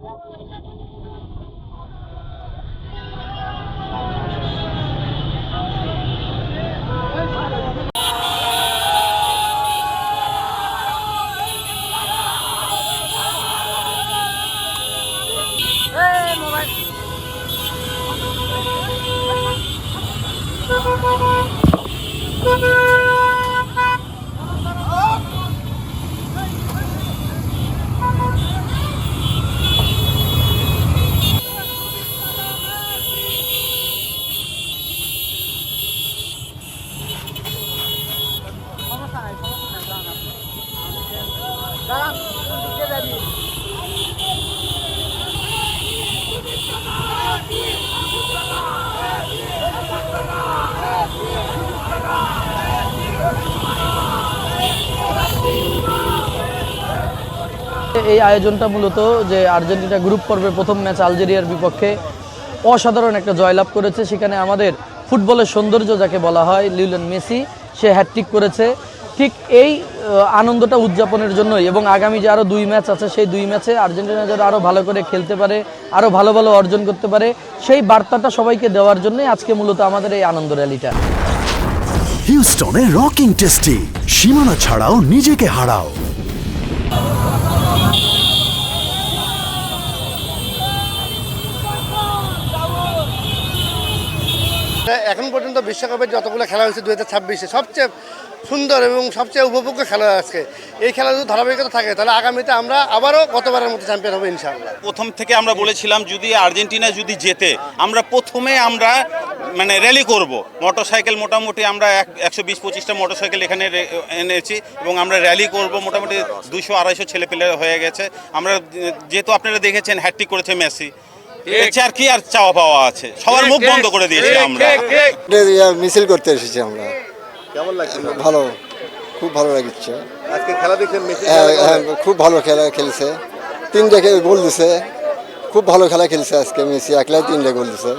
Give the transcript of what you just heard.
এই আয়োজনটা মূলত যে আর্জেন্টিনা গ্রুপ পর্বে প্রথম ম্যাচ আলজেরিয়ার বিপক্ষে অসাধারণ একটা জয়লাভ করেছে। সেখানে আমাদের ফুটবলের সৌন্দর্য যাকে বলা হয়, লিওনেল মেসি সে হ্যাটট্রিক করেছে। ঠিক এই আনন্দটা উদযাপনের জন্যই এবং আগামী যে আরও 2 ম্যাচ আছে সেই 2 ম্যাচে আর্জেন্টিনা যারা আরও ভালো করে খেলতে পারে, আরও ভালো ভালো অর্জন করতে পারে, সেই বার্তাটা সবাইকে দেওয়ার জন্যই আজকে মূলত আমাদের এই আনন্দ র্যালিটা। হিউস্টনে রকিং টেস্টি, সীমানা ছাড়াও নিজেকে হারাও। এখন পর্যন্ত বিশ্বকাপের যতগুলো খেলা হয়েছে 2026-এ সবচেয়ে সুন্দর এবং সবচেয়ে উপভোগ্য খেলা আজকে। এই খেলা যদি ধারাবাহিকতা থাকে তাহলে আগামীতে আমরা আবারও গতবারের মতো চ্যাম্পিয়ন হবো ইনশাআল্লাহ। প্রথম থেকে আমরা বলেছিলাম যদি আর্জেন্টিনা যদি জেতে আমরা প্রথমে মানে র্যালি করব। মোটরসাইকেল মোটামুটি আমরা 120-25টা মোটরসাইকেল এখানে এনেছি এবং আমরা র্যালি করব। মোটামুটি 200-250 ছেলেপেলে হয়ে গেছে। আমরা যেহেতু আপনারা দেখেছেন হ্যাটট্রিক করেছে মেসি, আর কি আর চাওয়া পাওয়া আছে, সবার মুখ বন্ধ করে দিয়েছি আমরা। মিছিল করতে এসেছি আমরা। কেমন লাগছে? ভালো, খুব ভালো লাগছে। আজকে খেলা দেখলেন মেসি? খুব ভালো খেলা খেলছে, 3টা গোল দিছে, খুব ভালো খেলা খেলছে আজকে মেসি, একলাই 3টা গোল দিছে।